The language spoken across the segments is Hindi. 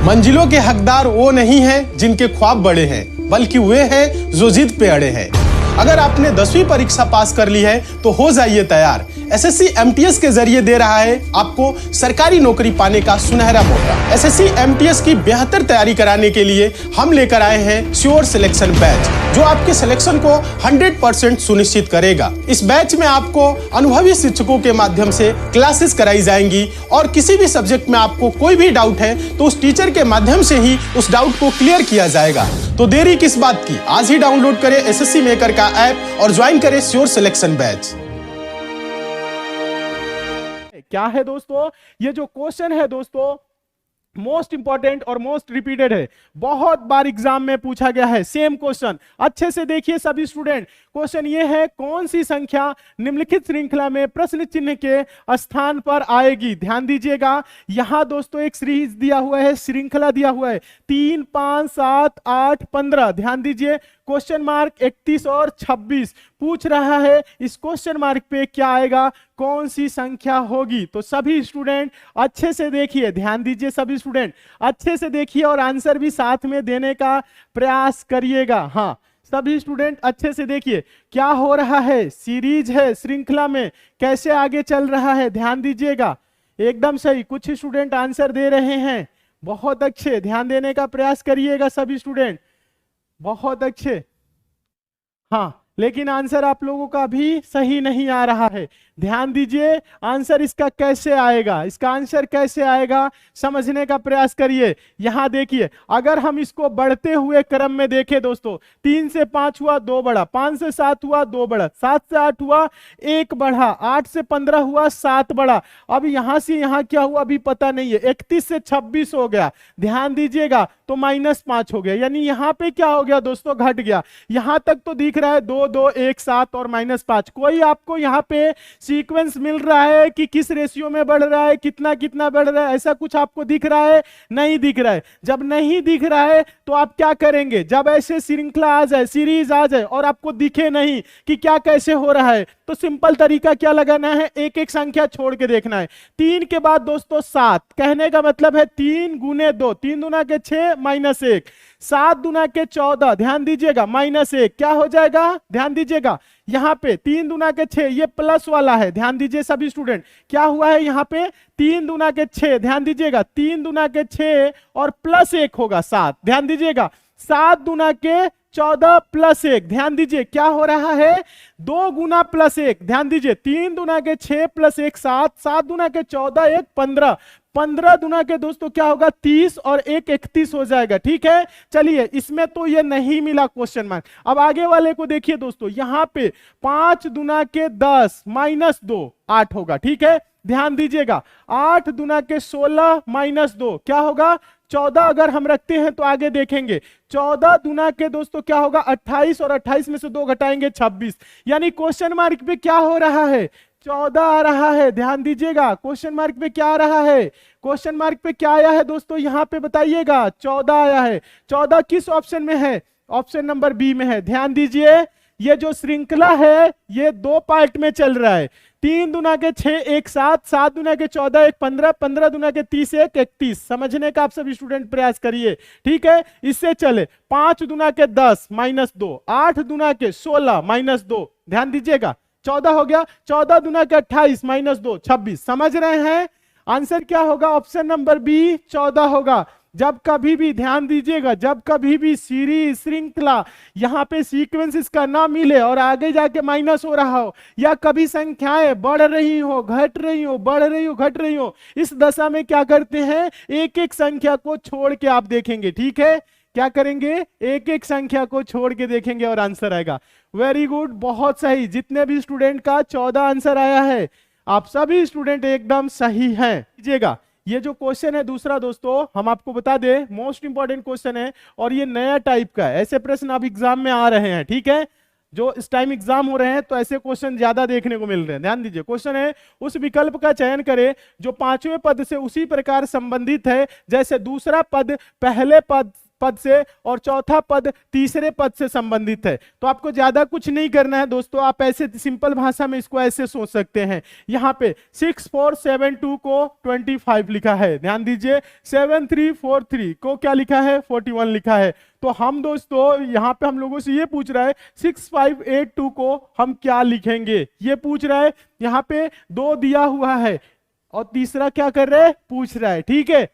मंजिलों के हकदार वो नहीं हैं जिनके ख्वाब बड़े हैं, बल्कि वे हैं जो जिद पे अड़े हैं। अगर आपने 10वीं परीक्षा पास कर ली है तो हो जाइए तैयार। एसएससी एमटीएस के जरिए दे रहा है आपको सरकारी नौकरी पाने का सुनहरा मौका। एसएससी एमटीएस की बेहतर तैयारी कराने के लिए हम लेकर आए हैं श्योर सिलेक्शन बैच, जो आपके सिलेक्शन को 100% सुनिश्चित करेगा। इस बैच में आपको अनुभवी शिक्षकों के माध्यम से क्लासेस कराई जाएंगी और किसी भी सब्जेक्ट में आपको कोई भी डाउट है तो उस टीचर के माध्यम से ही उस डाउट को क्लियर किया जाएगा। तो देरी किस बात की, आज ही डाउनलोड करें एसएससी मेकर का ऐप और ज्वाइन करें श्योर सिलेक्शन बैच। क्या है दोस्तों, ये जो क्वेश्चन है दोस्तों मोस्ट इंपॉर्टेंट और मोस्ट रिपीटेड है, बहुत बार एग्जाम में पूछा गया है। सेम क्वेश्चन अच्छे से देखिए सभी स्टूडेंट। क्वेश्चन ये है, कौन सी संख्या निम्नलिखित श्रृंखला में प्रश्न चिन्ह के स्थान पर आएगी। ध्यान दीजिएगा, यहां दोस्तों एक सीरीज दिया हुआ है, श्रृंखला दिया हुआ है 3, 5, 7, 8, 15। ध्यान दीजिए, क्वेश्चन मार्क 31 और 26 पूछ रहा है, इस क्वेश्चन मार्क पे क्या आएगा, कौन सी संख्या होगी। तो सभी स्टूडेंट अच्छे से देखिए, ध्यान दीजिए सभी स्टूडेंट अच्छे से देखिए और आंसर भी साथ में देने का प्रयास करिएगा। हाँ, सभी स्टूडेंट अच्छे से देखिए क्या हो रहा है, सीरीज है, श्रृंखला में कैसे आगे चल रहा है। ध्यान दीजिएगा, एकदम सही। कुछ स्टूडेंट आंसर दे रहे हैं, बहुत अच्छे, ध्यान देने का प्रयास करिएगा सभी स्टूडेंट, बहुत अच्छे। हाँ, लेकिन आंसर आप लोगों का भी सही नहीं आ रहा है। ध्यान दीजिए, आंसर इसका कैसे आएगा, इसका आंसर कैसे आएगा समझने का प्रयास करिए। यहां देखिए, अगर हम इसको बढ़ते हुए क्रम में देखें दोस्तों, 3 से 5 हुआ 2 बढ़ा, 5 से 7 हुआ 2 बढ़ा, 7 से 8 हुआ 1 बढ़ा, 8 से 15 हुआ 7 बढ़ा। अब यहां से यहां क्या हुआ अभी पता नहीं है, 31 से 26 हो गया। ध्यान दीजिएगा, तो -5 हो गया, यानी यहां पे क्या हो गया दोस्तों, घट गया। यहां तक तो दिख रहा है 2, 2, 1, 7 और -5। कोई आपको यहां पे सीक्वेंस मिल रहा है कि किस रेशियो में बढ़ रहा है, कितना कितना बढ़ रहा है, ऐसा कुछ आपको दिख रहा है? नहीं दिख रहा है। जब नहीं दिख रहा है तो आप क्या करेंगे, जब ऐसे श्रृंखला आ जाए, सीरीज आ जाए और आपको दिखे नहीं कि क्या कैसे हो रहा है, तो सिंपल तरीका क्या लगाना है, एक एक संख्या छोड़ के देखना है। 3 के बाद दोस्तों 7, कहने का मतलब है 3 गुने 2, 3 दूना के 6 -1, 7 दूना के 14, ध्यान दीजिएगा -1 क्या हो जाएगा, ध्यान दीजिएगा यहां पे 3 दूना के 6, ये प्लस वाला है। ध्यान दीजिए सभी स्टूडेंट, क्या हुआ है यहां पे 3 दूना के 6, ध्यान दीजिएगा 3 दूना के 6 और +1 होगा 7। ध्यान दीजिएगा 7 दूना के 14 +1, ध्यान दीजिए क्या हो रहा है, 2 गुना +1। ध्यान दीजिए 3 दूना के 6 +1 7, 7 दूना के 14 1 15, 15 दूना के दोस्तों क्या होगा 30 और 1 31 हो जाएगा। ठीक है, चलिए इसमें तो ये नहीं मिला क्वेश्चन मार्क। अब आगे वाले को देखिए दोस्तों, यहां पे 5 दूना के 10 -2 8 होगा। ठीक है, ध्यान दीजिएगा 8 दूना के 16 -2 क्या होगा 14। अगर हम रखते हैं तो आगे देखेंगे 14 दूना के दोस्तों क्या होगा 28 और 28 में से 2 घटाएंगे 26, यानी क्वेश्चन मार्क पे क्या हो रहा है, 14 आ रहा है। ध्यान दीजिएगा क्वेश्चन मार्क पे क्या आ रहा है, क्वेश्चन मार्क पे क्या आया है दोस्तों, यहां पे बताइएगा 14 आया है। 14 किस ऑप्शन में है, ऑप्शन नंबर बी में है। ध्यान दीजिए, ये जो श्रृंखला है ये 2 पार्ट में चल रहा है। 3 दूना के 6 1 7, 7 दूना के 14 1 15, 15 दूना के 30 1 31। समझने का आप सभी स्टूडेंट प्रयास करिए। ठीक है, इससे चले 5 दूना के 10 -2, 8 दूना के 16 -2, ध्यान दीजिएगा 14 हो गया, 14 दूना के 28 -2 26। समझ रहे हैं, आंसर क्या होगा, ऑप्शन नंबर बी 14 होगा। जब कभी भी ध्यान दीजिएगा, जब कभी भी सीरीज श्रृंखला यहां पे सीक्वेंस इसका ना मिले और आगे जाके माइनस हो रहा हो, या कभी संख्याएं बढ़ रही हो घट रही हो, बढ़ रही हो घट रही हो, इस दशा में क्या करते हैं, एक एक संख्या को छोड़ के आप देखेंगे। ठीक है, क्या करेंगे, एक एक संख्या को छोड़ के देखेंगे और आंसर आएगा। वेरी गुड, बहुत सही। जितने भी स्टूडेंट का 14 आंसर आया है, आप सभी स्टूडेंट एकदम सही हैं। लीजिएगा, ये जो क्वेश्चन है दूसरा दोस्तों, हम आपको बता दें मोस्ट इंपॉर्टेंट क्वेश्चन है और ये नया टाइप का है। ऐसे प्रश्न अब एग्जाम में आ रहे हैं। ठीक है, जो इस टाइम एग्जाम हो रहे हैं तो ऐसे क्वेश्चन ज्यादा देखने को मिल रहे हैं। ध्यान दीजिए, क्वेश्चन है उस विकल्प का चयन करें जो 5वें पद से उसी प्रकार संबंधित है जैसे दूसरा पद पहले पद पद से और चौथा पद तीसरे पद से संबंधित है। तो आपको ज्यादा कुछ नहीं करना है दोस्तों, आप ऐसे सिंपल भाषा में इसको ऐसे सोच सकते हैं। यहाँ पे 6472 को 25 लिखा है, ध्यान दीजिए। 7343 को क्या लिखा है, 41 लिखा है। तो हम दोस्तों यहाँ पे हम लोगों से ये पूछ रहा है 6582 को हम क्या लिखेंगे, ये पूछ रहा है। यहाँ पे 2 दिया हुआ है और तीसरा क्या कर रहा है, पूछ रहा है, ठीक है।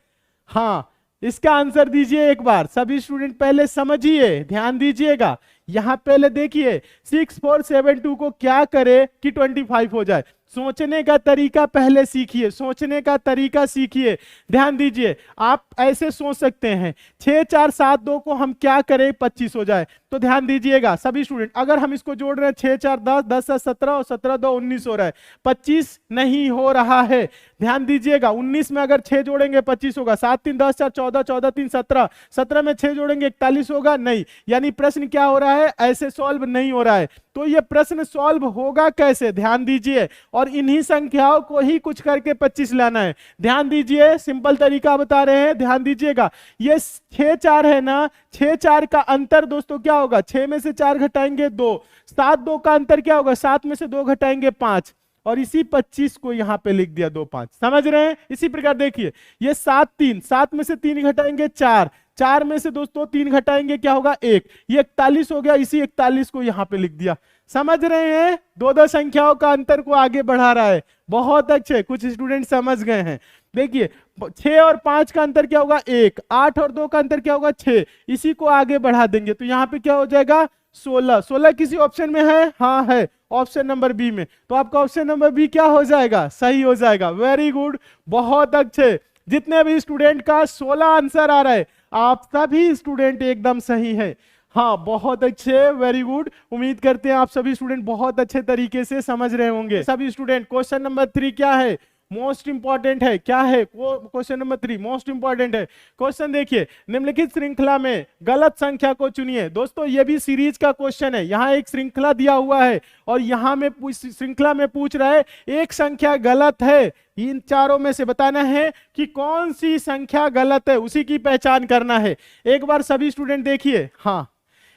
हाँ, इसका आंसर दीजिए एक बार, सभी स्टूडेंट पहले समझिए, ध्यान दीजिएगा। यहां पहले देखिए 6472 को क्या करे कि 25 हो जाए। सोचने का तरीका पहले सीखिए, सोचने का तरीका सीखिए। ध्यान दीजिए, आप ऐसे सोच सकते हैं 6472 को हम क्या करें 25 हो जाए। तो ध्यान दीजिएगा सभी स्टूडेंट, अगर हम इसको जोड़ रहे हैं 6 4 10, 10 7 17 और 17 2 19 हो रहा है, 25 नहीं हो रहा है। ध्यान दीजिएगा, 19 में अगर 6 जोड़ेंगे 25 होगा, 7 3 10 4 14, 14 3 17, 17 में 6 जोड़ेंगे 41 होगा, नहीं। यानी प्रश्न क्या हो रहा है, ऐसे सॉल्व नहीं हो रहा है। तो ये प्रश्न सॉल्व होगा कैसे, ध्यान दीजिए, और इन्हीं संख्याओं को ही कुछ करके 25 लाना है। ध्यान दीजिए, सिंपल तरीका बता रहे हैं, ध्यान दीजिएगा। ये 6 4 है ना, 6 4 का अंतर दोस्तों क्या होगा, 6 में से 4 घटाएंगे 2, 7 2 का अंतर क्या होगा, 7 में से 2 घटाएंगे 5, और इसी 25 को यहां पे लिख दिया 2 5। समझ रहे हैं। इसी प्रकार देखिए ये 7 3, 7 में से 3 घटाएंगे 4, 4 में से दोस्तों 3 घटाएंगे क्या होगा 1, ये 41 हो गया, इसी 41 को यहां पे लिख दिया। समझ रहे हैं, 2 संख्याओं का अंतर को आगे बढ़ा रहा है। बहुत अच्छे, कुछ स्टूडेंट समझ गए हैं। देखिए 6 और 5 का अंतर क्या होगा 1, 8 और 2 का अंतर क्या होगा 6, इसी को आगे बढ़ा देंगे तो यहां पे क्या हो जाएगा 16। 16 किसी ऑप्शन में है, हाँ है, ऑप्शन नंबर बी में। तो आपका ऑप्शन नंबर बी क्या हो जाएगा, सही हो जाएगा। वेरी गुड, बहुत अच्छे। जितने भी स्टूडेंट का 16 आंसर आ रहा है, आप सभी स्टूडेंट एकदम सही है। हाँ, बहुत अच्छे, वेरी गुड। उम्मीद करते हैं आप सभी स्टूडेंट बहुत अच्छे तरीके से समझ रहे होंगे। सभी स्टूडेंट, क्वेश्चन नंबर 3 क्या है, मोस्ट इंपॉर्टेंट है। क्या है क्वेश्चन नंबर 3, मोस्ट इंपॉर्टेंट है। क्वेश्चन देखिए, निम्नलिखित श्रृंखला में गलत संख्या को चुनिए। दोस्तों ये भी सीरीज का क्वेश्चन है, यहाँ एक श्रृंखला दिया हुआ है और यहाँ में श्रृंखला में पूछ रहा है एक संख्या गलत है, इन चारों में से बताना है कि कौन सी संख्या गलत है, उसी की पहचान करना है। एक बार सभी स्टूडेंट देखिए, हाँ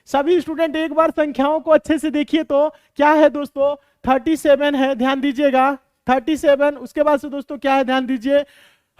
सभी स्टूडेंट एक बार संख्याओं को अच्छे से देखिए। तो क्या है दोस्तों, 37 है, ध्यान दीजिएगा 37। उसके बाद से दोस्तों क्या है, ध्यान दीजिए,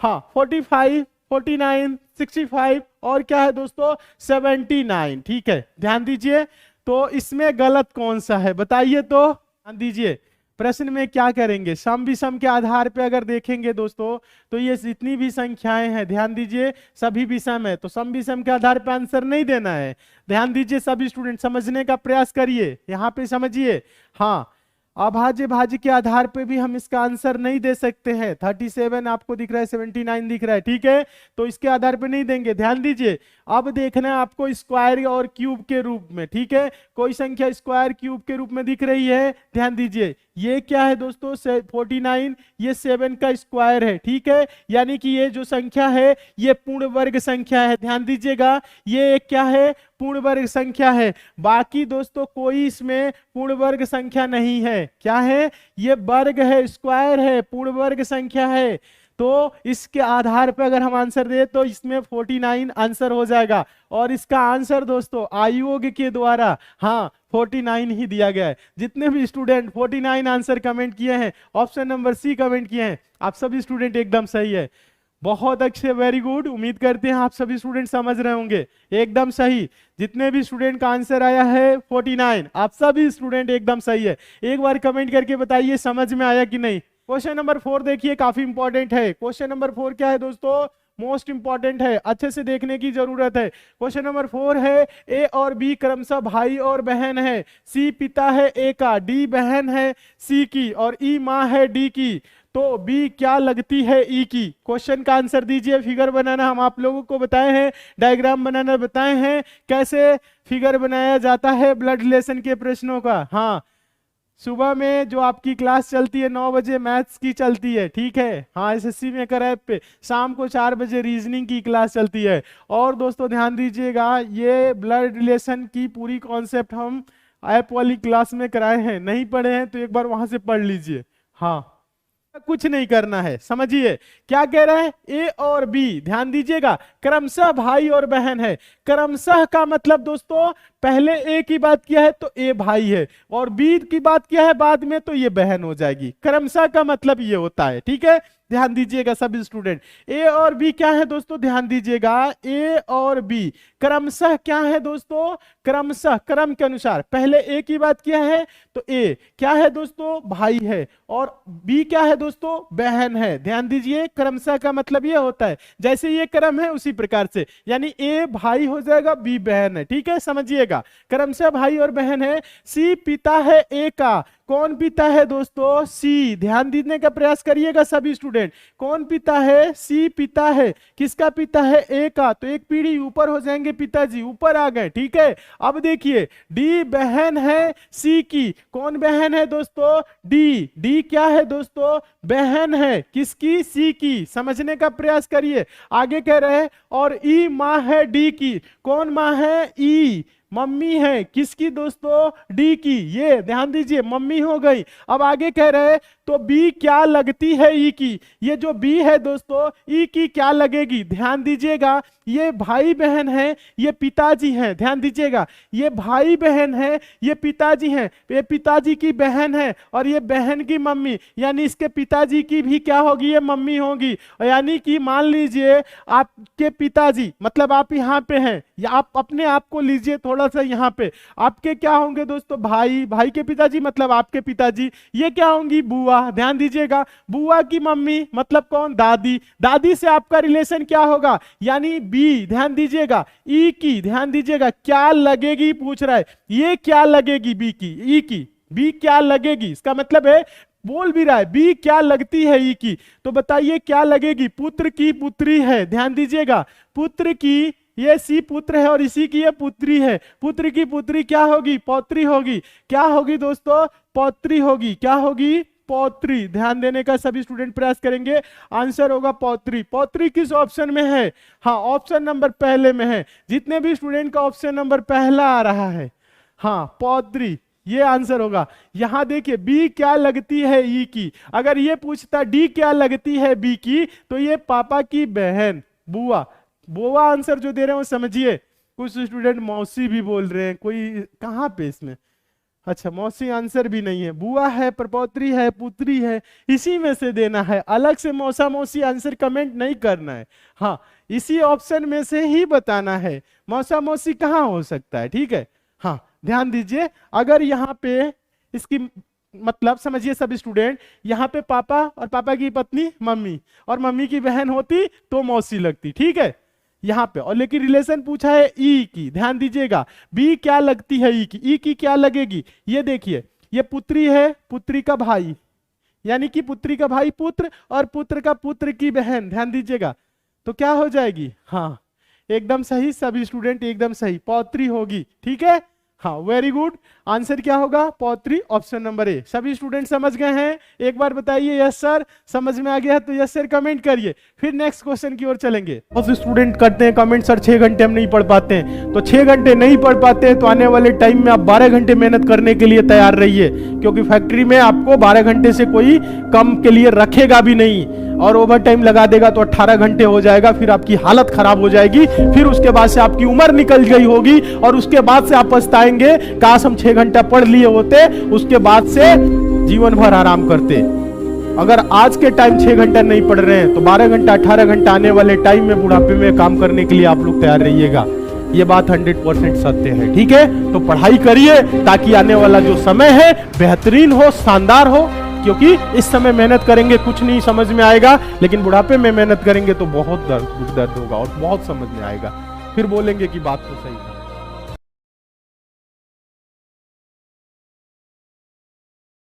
हाँ 45, 49, 65 और क्या है दोस्तों 79। ठीक है, ध्यान दीजिए। तो इसमें गलत कौन सा है बताइए। तो ध्यान दीजिए, प्रश्न में क्या करेंगे, सम विषम के आधार पे अगर देखेंगे दोस्तों तो ये जितनी भी संख्याएं हैं, ध्यान दीजिए सभी विषम है, तो सम विषम के आधार पे आंसर नहीं देना है। ध्यान दीजिए सभी स्टूडेंट, समझने का प्रयास करिए, यहाँ पे समझिए। हाँ, अभाज्य भाज्य के आधार पे भी हम इसका आंसर नहीं दे सकते हैं। 37 आपको दिख रहा है, 79 दिख रहा है, ठीक है, तो इसके आधार पे नहीं देंगे। ध्यान दीजिए, अब देखना है आपको स्क्वायर और क्यूब के रूप में, ठीक है। कोई संख्या स्क्वायर क्यूब के रूप में दिख रही है, ध्यान दीजिए ये क्या है दोस्तों 49, ये 7 का स्क्वायर है, ठीक है। यानी कि ये जो संख्या है ये पूर्ण वर्ग संख्या है, ध्यान दीजिएगा, ये एक क्या है, पूर्ण वर्ग संख्या है। बाकी दोस्तों कोई इसमें पूर्ण वर्ग संख्या नहीं है। क्या है, ये वर्ग है, स्क्वायर है, पूर्ण वर्ग संख्या है। तो इसके आधार पर अगर हम आंसर दे तो इसमें 49 आंसर हो जाएगा। और इसका आंसर दोस्तों आयोग के द्वारा हाँ 49 ही दिया गया है। जितने भी स्टूडेंट 49 आंसर कमेंट किए हैं, ऑप्शन नंबर सी कमेंट किए हैं, आप सभी स्टूडेंट एकदम सही है। बहुत अच्छे, वेरी गुड। उम्मीद करते हैं आप सभी स्टूडेंट समझ रहे होंगे, एकदम सही। जितने भी स्टूडेंट का आंसर आया है 49, आप सभी स्टूडेंट एकदम सही है। एक बार कमेंट करके बताइए समझ में आया कि नहीं। क्वेश्चन नंबर 4 देखिए, काफी इंपॉर्टेंट है। क्वेश्चन नंबर 4 क्या है दोस्तों, मोस्ट इंपॉर्टेंट है, अच्छे से देखने की जरूरत है। क्वेश्चन नंबर 4 है, ए और बी क्रमशः भाई और बहन है, सी पिता है ए का, डी बहन है सी की और ई माँ है डी की, तो बी क्या लगती है ई की। क्वेश्चन का आंसर दीजिए। फिगर बनाना हम आप लोगों को बताए हैं, डायग्राम बनाना बताए हैं, कैसे फिगर बनाया जाता है ब्लड रिलेशन के प्रश्नों का। हाँ, सुबह में जो आपकी क्लास चलती है 9 बजे मैथ्स की चलती है, ठीक है, हाँ एसएससी में कर ऐप पे। शाम को 4 बजे रीजनिंग की क्लास चलती है। और दोस्तों ध्यान दीजिएगा, ये ब्लड रिलेशन की पूरी कॉन्सेप्ट हम ऐप वाली क्लास में कराए हैं, नहीं पढ़े हैं तो एक बार वहां से पढ़ लीजिए। हाँ, कुछ नहीं करना है। समझिए क्या कह रहा है, ए और बी, ध्यान दीजिएगा, क्रमशः भाई और बहन है। क्रमशः का मतलब दोस्तों पहले ए की बात किया है तो ए भाई है, और बी की बात किया है बाद में तो ये बहन हो जाएगी। क्रमशः का मतलब ये होता है, ठीक है, ध्यान दीजिएगा सभी स्टूडेंट। ए और बी क्या है दोस्तों, ध्यान दीजिएगा, ए और बी क्रमशः क्या है दोस्तों, क्रमशः क्रम के अनुसार, पहले ए की बात किया है तो ए क्या है दोस्तों, भाई है, और बी क्या है दोस्तों, बहन है। ध्यान दीजिए क्रमशः का मतलब ये होता है जैसे ये क्रम है उसी प्रकार से, यानी ए भाई हो जाएगा, बी बहन है, ठीक है, समझिएगा, क्रमशः भाई और बहन है। सी पिता है ए का, कौन पिता है दोस्तों, सी, ध्यान देने का प्रयास करिएगा सभी स्टूडेंट, कौन पिता है, सी पिता है, किसका पिता है, ए का, तो एक पीढ़ी ऊपर हो जाएंगे पिताजी, ऊपर आ गए, ठीक है। अब देखिए डी बहन है सी की, कौन बहन है दोस्तों, डी, डी क्या है दोस्तों, बहन है, किसकी, सी की, समझने का प्रयास करिए। आगे कह रहे हैं और ई माँ है डी की, कौन माँ है, ई, मम्मी है, किसकी दोस्तों, डी की, ये ध्यान दीजिए मम्मी हो गई। अब आगे कह रहे हैं तो बी क्या लगती है ई की, ये जो बी है दोस्तों ई की क्या लगेगी, ध्यान दीजिएगा, ये भाई बहन है, ये पिताजी हैं, ध्यान दीजिएगा, ये भाई बहन है, ये पिताजी हैं, ये पिताजी की बहन है और ये बहन की मम्मी, यानी इसके पिताजी की भी क्या होगी, ये मम्मी होगी। यानी कि मान लीजिए आपके पिताजी, मतलब आप यहाँ पे हैं या आप अपने आप को लीजिए थोड़ा सा यहाँ पे, आपके क्या होंगे दोस्तों, भाई, भाई के पिताजी मतलब आपके पिताजी, ये क्या होंगी, बुआ, ध्यान दीजिएगा, बुआ की मम्मी मतलब कौन, दादी, दादी से आपका रिलेशन क्या होगा, यानी बी, ध्यान दीजिएगा, ई की, ध्यान दीजिएगा क्या लगेगी पूछ रहा है, ये क्या लगेगी बी की, ई की, बी क्या लगेगी, इसका मतलब है बोल भी रहा है बी क्या लगती है ई की, तो बताइए क्या लगेगी, पुत्र की पुत्री है, ध्यान दीजिएगा, पुत्र की, ये सी पुत्र है और इसी की ये पुत्री है, पुत्र की पुत्री क्या होगी, पौत्री होगी, क्या होगी दोस्तों, पौत्री होगी, क्या होगी, पौत्री, ध्यान देने का सभी स्टूडेंट प्रयास करेंगे, आंसर होगा पौत्री। पौत्री किस ऑप्शन में है, हाँ ऑप्शन नंबर पहले में है, जितने भी स्टूडेंट का ऑप्शन नंबर पहला आ रहा है, हाँ पौत्री, ये आंसर होगा। यहां देखिए बी क्या लगती है ई की, अगर ये पूछता डी क्या लगती है बी की, तो ये पापा की बहन, बुआ, बुआ आंसर जो दे रहे हो समझिए। कुछ स्टूडेंट मौसी भी बोल रहे हैं, कोई कहां पे इसमें, अच्छा मौसी आंसर भी नहीं है, बुआ है, प्रपौत्री है, पुत्री है, इसी में से देना है, अलग से मौसा मौसी आंसर कमेंट नहीं करना है, हाँ इसी ऑप्शन में से ही बताना है, मौसा मौसी कहां हो सकता है, ठीक है। हाँ ध्यान दीजिए, अगर यहाँ पे इसकी मतलब समझिए सभी स्टूडेंट, यहाँ पे पापा और पापा की पत्नी मम्मी और मम्मी की बहन होती तो मौसी लगती, ठीक है यहाँ पे, और लेकिन रिलेशन पूछा है ई की, ध्यान दीजिएगा, बी क्या लगती है ई की क्या लगेगी, ये देखिए ये पुत्री है, पुत्री का भाई, यानी कि पुत्री का भाई पुत्र और पुत्र का पुत्र की बहन, ध्यान दीजिएगा, तो क्या हो जाएगी, हाँ एकदम सही सभी स्टूडेंट, एकदम सही, पौत्री होगी, ठीक है, हाँ वेरी गुड, आंसर क्या होगा, पौत्री, ऑप्शन नंबर ए। सभी स्टूडेंट समझ गए हैं, एक बार बताइए यस सर, समझ में आ गया है तो यस सर कमेंट करिए, फिर नेक्स्ट क्वेश्चन की ओर चलेंगे। बहुत स्टूडेंट करते हैं कमेंट, सर 6 घंटे हम नहीं पढ़ पाते हैं, तो 6 घंटे नहीं पढ़ पाते हैं तो आने वाले टाइम में आप 12 घंटे मेहनत करने के लिए तैयार रहिए, क्योंकि फैक्ट्री में आपको 12 घंटे से कोई कम के लिए रखेगा भी नहीं, और ओवर टाइम लगा देगा तो 18 घंटे हो जाएगा, फिर आपकी हालत खराब हो जाएगी, फिर उसके बाद से आपकी उम्र निकल गई होगी और उसके बाद से आप पछताएंगे काश हम 6 घंटा पढ़ लिए होते, उसके बाद से जीवन भर आराम करते। अगर आज के टाइम 6 घंटा नहीं पढ़ रहे हैं तो 12 घंटा 18 घंटा आने वाले टाइम में बुढ़ापे में काम करने के लिए आप लोग तैयार रहिएगा, ये बात 100% सत्य है, ठीक है। तो पढ़ाई करिए ताकि आने वाला जो समय है बेहतरीन हो, शानदार हो, क्योंकि इस समय मेहनत करेंगे कुछ नहीं समझ में आएगा, लेकिन बुढ़ापे में मेहनत करेंगे तो बहुत दर्द होगा और बहुत समझ में आएगा, फिर बोलेंगे कि बात तो सही है।